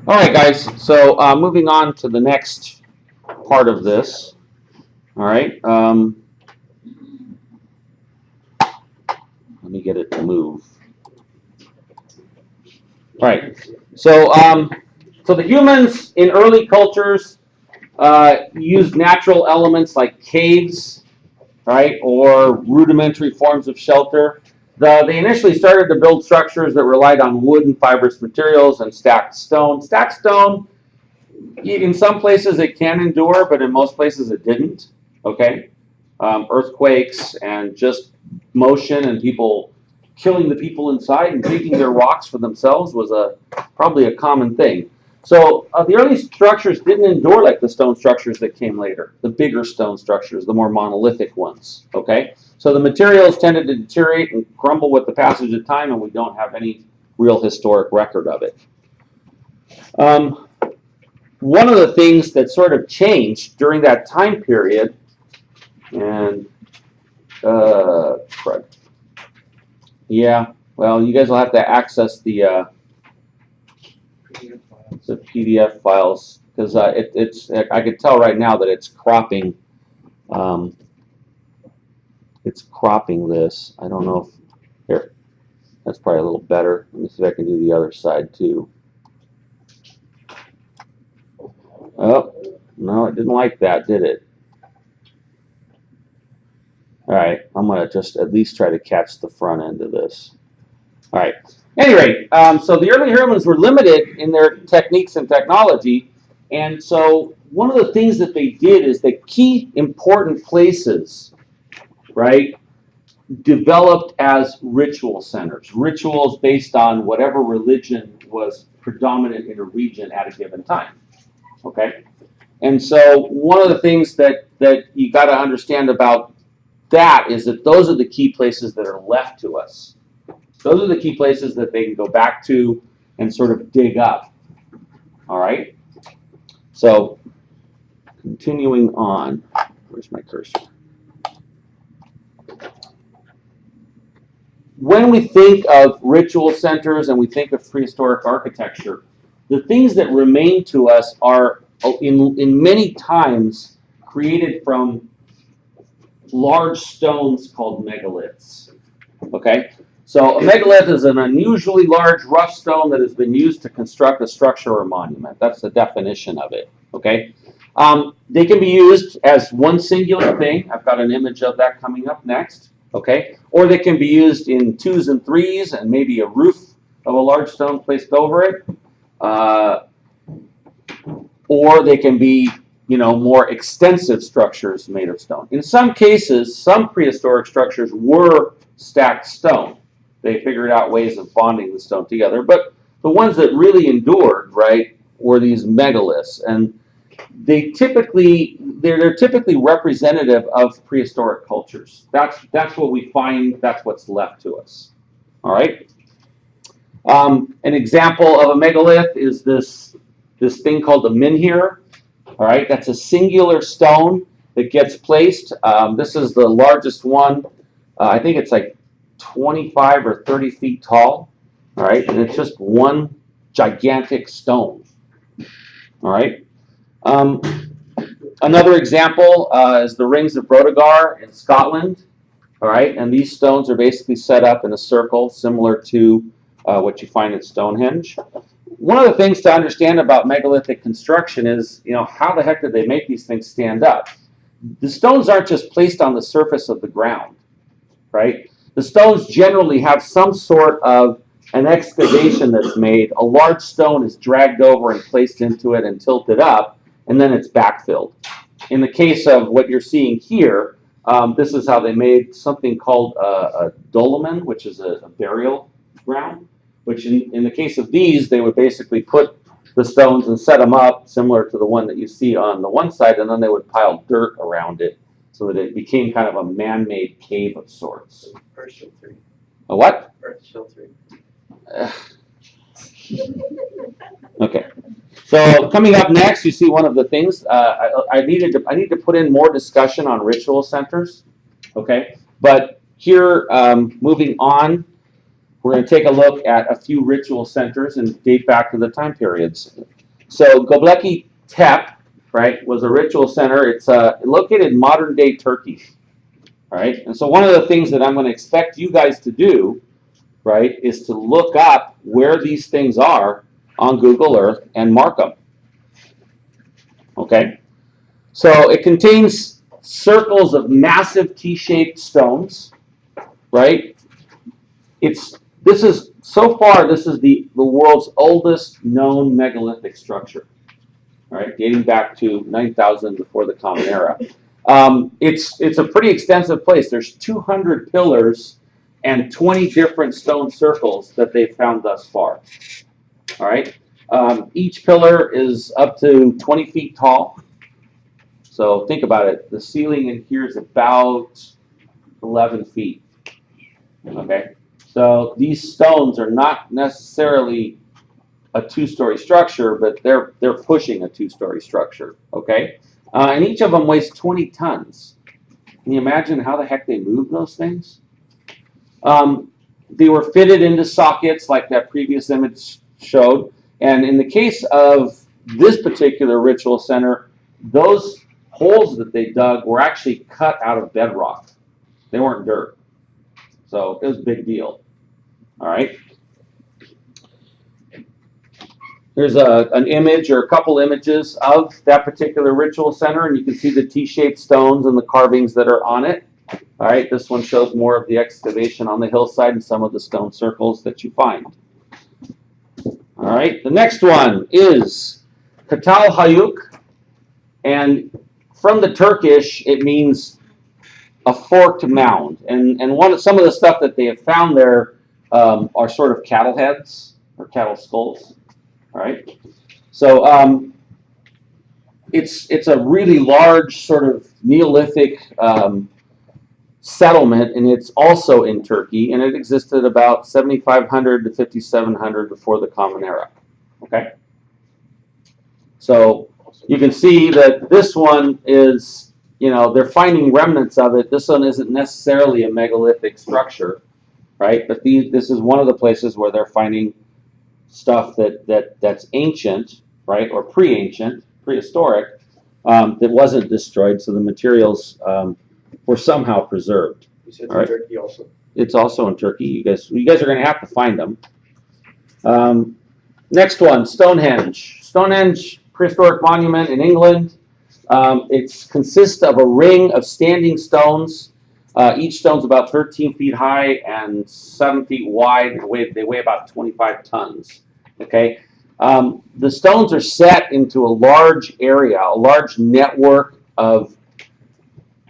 All right, guys. So moving on to the next part of this. All right. Let me get it to move. All right. So so the humans in early cultures used natural elements like caves, right, or rudimentary forms of shelter. They initially started to build structures that relied on wood and fibrous materials and stacked stone. Stacked stone, in some places it can endure, but in most places it didn't. Okay, earthquakes and just motion and people killing the people inside and taking their rocks for themselves was probably a common thing. So the early structures didn't endure like the stone structures that came later, the bigger stone structures, the more monolithic ones. Okay, so the materials tended to deteriorate and crumble with the passage of time, and we don't have any real historic record of it. One of the things that sort of changed during that time period, and crud. Yeah, well, you guys will have to access the PDF files because it's I can tell right now that it's cropping. It's cropping this. I don't know if here. That's probably a little better. Let me see if I can do the other side too. Oh no, it didn't like that, did it? All right, I'm gonna just at least try to catch the front end of this. All right. At any rate, so the early humans were limited in their techniques and technology, and so one of the things that they did is the key important places, right, developed as ritual centers, rituals based on whatever religion was predominant in a region at a given time. Okay, and so one of the things that you got to understand about that is that those are the key places that are left to us. Those are the key places that they can go back to and sort of dig up. All right? So, continuing on. Where's my cursor? When we think of ritual centers and we think of prehistoric architecture, the things that remain to us are, in many times, created from large stones called megaliths. Okay? So a megalith is an unusually large rough stone that has been used to construct a structure or monument. That's the definition of it. Okay, they can be used as one singular thing. I've got an image of that coming up next. Okay, or they can be used in twos and threes, and maybe a roof of a large stone placed over it, or they can be, more extensive structures made of stone. In some cases, some prehistoric structures were stacked stone. They figured out ways of bonding the stone together. But the ones that really endured, right, were these megaliths. And they're typically representative of prehistoric cultures. That's what we find, that's what's left to us. All right? An example of a megalith is this thing called the menhir. All right, that's a singular stone that gets placed. This is the largest one. I think it's like 25 or 30 feet tall. All right, and it's just one gigantic stone. All right. Another example is the rings of Brodegar in Scotland. All right, and these stones are basically set up in a circle, similar to what you find at Stonehenge. One of the things to understand about megalithic construction is, how the heck did they make these things stand up? The stones aren't just placed on the surface of the ground, right? The stones generally have some sort of an excavation that's made. A large stone is dragged over and placed into it and tilted up, and then it's backfilled. In the case of what you're seeing here, this is how they made something called a dolmen, which is a burial ground. Which in the case of these, they would basically put the stones and set them up, similar to the one that you see on the one side, and then they would pile dirt around it so that it became kind of a man-made cave of sorts. Earth sheltering. A what? Earth sheltering. Okay. So coming up next, you see one of the things I need to put in more discussion on ritual centers. Okay, but here, moving on. We're going to take a look at a few ritual centers and date back to the time periods. So Göbekli Tepe, right, was a ritual center. It's located in modern-day Turkey, all right? And so one of the things that I'm going to expect you guys to do, right, is to look up where these things are on Google Earth and mark them, okay? So it contains circles of massive T-shaped stones, right? This is the world's oldest known megalithic structure, right? Dating back to 9,000 before the Common Era. It's a pretty extensive place. There's 200 pillars and 20 different stone circles that they've found thus far. All right. Each pillar is up to 20 feet tall. So think about it. The ceiling in here is about 11 feet. Okay. So these stones are not necessarily a two-story structure, but they're pushing a two-story structure. Okay. And each of them weighs 20 tons. Can you imagine how the heck they move those things? They were fitted into sockets like that previous image showed. And in the case of this particular ritual center, those holes that they dug were actually cut out of bedrock. They weren't dirt. So it was a big deal. All right. There's an image or a couple images of that particular ritual center, and you can see the T-shaped stones and the carvings that are on it. All right, this one shows more of the excavation on the hillside and some of the stone circles that you find. All right, the next one is Katal Hayuk, and from the Turkish, it means a forked mound. And some of the stuff that they have found there are sort of cattle heads or cattle skulls. All right, so it's a really large sort of Neolithic settlement, and it's also in Turkey, and it existed about 7,500 to 5,700 before the Common Era. Okay, so you can see that this one is, they're finding remnants of it. This one isn't necessarily a megalithic structure, right? But this is one of the places where they're finding stuff that's ancient, right, or pre-ancient, prehistoric, that wasn't destroyed, so the materials were somehow preserved. You said in Turkey also? It's also in Turkey. You guys are going to have to find them. Next one, Stonehenge. Stonehenge, prehistoric monument in England. It consists of a ring of standing stones. Each stone's about 13 feet high and 7 feet wide. They weigh about 25 tons. Okay, the stones are set into a large area, a large network of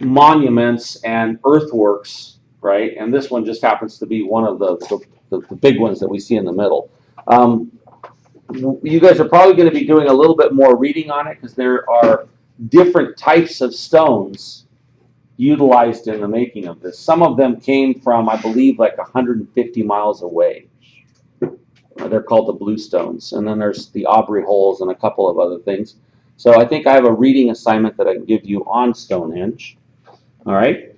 monuments and earthworks, right? And this one just happens to be one of the big ones that we see in the middle. You guys are probably going to be doing a little bit more reading on it because there are different types of stones utilized in the making of this. Some of them came from, I believe, like 150 miles away. They're called the blue stones. And then there's the Aubrey holes and a couple of other things. So I think I have a reading assignment that I can give you on Stonehenge. All right.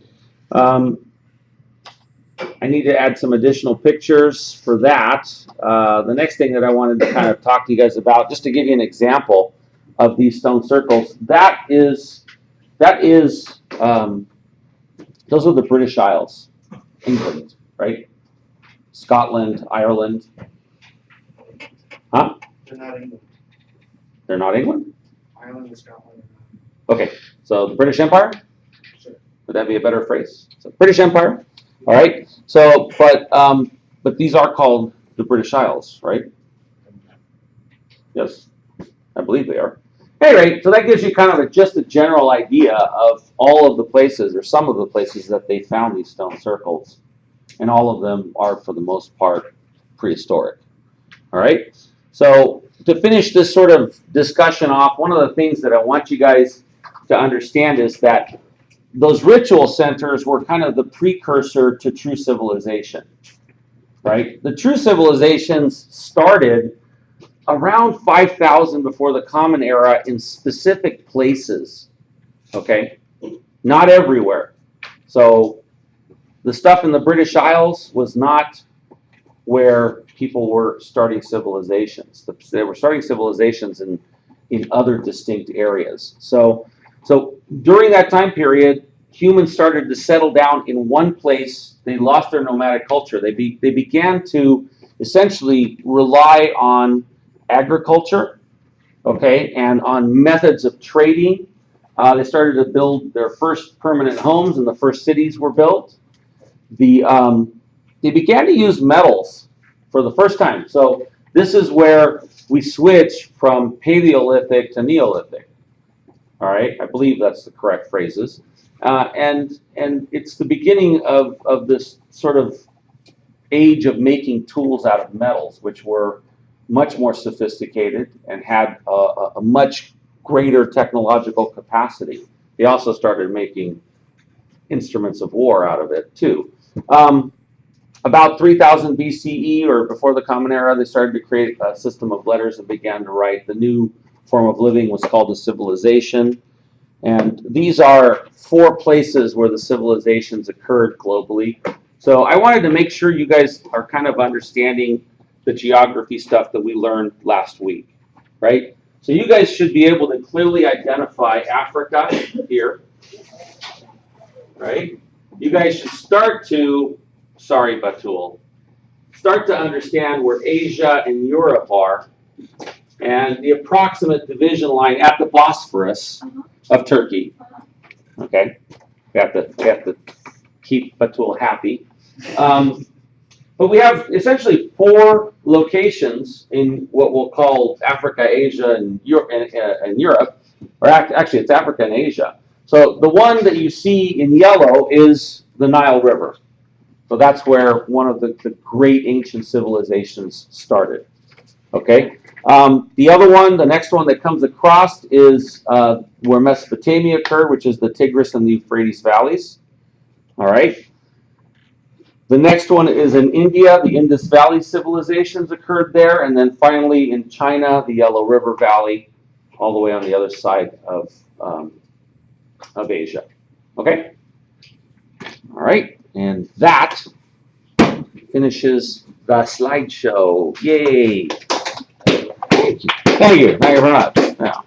I need to add some additional pictures for that. The next thing that I wanted to kind of talk to you guys about, just to give you an example of these stone circles, those are the British Isles, England, right? Scotland, Ireland. Huh? They're not England. They're not England? Ireland and Scotland. Okay, so the British Empire? Sure. Would that be a better phrase? So British Empire. All right. So, but these are called the British Isles, right? Yes, I believe they are. Anyway, so that gives you kind of just a general idea of all of the places, or some of the places that they found these stone circles, and all of them are, for the most part, prehistoric. All right. So to finish this sort of discussion off, one of the things that I want you guys to understand is that those ritual centers were kind of the precursor to true civilization, right? The true civilizations started around 5,000 before the Common Era in specific places, okay? Not everywhere. So the stuff in the British Isles was not where people were starting civilizations. They were starting civilizations in other distinct areas. So during that time period, humans started to settle down in one place. They lost their nomadic culture. They began to essentially rely on agriculture, okay, and on methods of trading. They started to build their first permanent homes, and the first cities were built. They began to use metals for the first time. So this is where we switch from Paleolithic to Neolithic. All right, I believe that's the correct phrases, and it's the beginning of this sort of age of making tools out of metals, which were much more sophisticated and had a much greater technological capacity. They also started making instruments of war out of it too. About 3000 BCE, or before the Common Era, they started to create a system of letters and began to write. The new form of living was called a civilization. And these are 4 places where the civilizations occurred globally. So I wanted to make sure you guys are kind of understanding the geography stuff that we learned last week, right? So you guys should be able to clearly identify Africa here, right? You guys should start to, sorry Batul, start to understand where Asia and Europe are and the approximate division line at the Bosphorus of Turkey. Okay, we have to keep Batul happy. But we have essentially 4 locations in what we'll call Africa, Asia, and Europe. Or actually, it's Africa and Asia. So the one that you see in yellow is the Nile River. So that's where one of the great ancient civilizations started. Okay. The other one, the next one that comes across is where Mesopotamia occurred, which is the Tigris and the Euphrates valleys. All right. The next one is in India. The Indus Valley civilizations occurred there. And then finally in China, the Yellow River Valley, all the way on the other side of Asia. Okay? All right. And that finishes the slideshow. Yay. Thank you. Thank you very much. Now,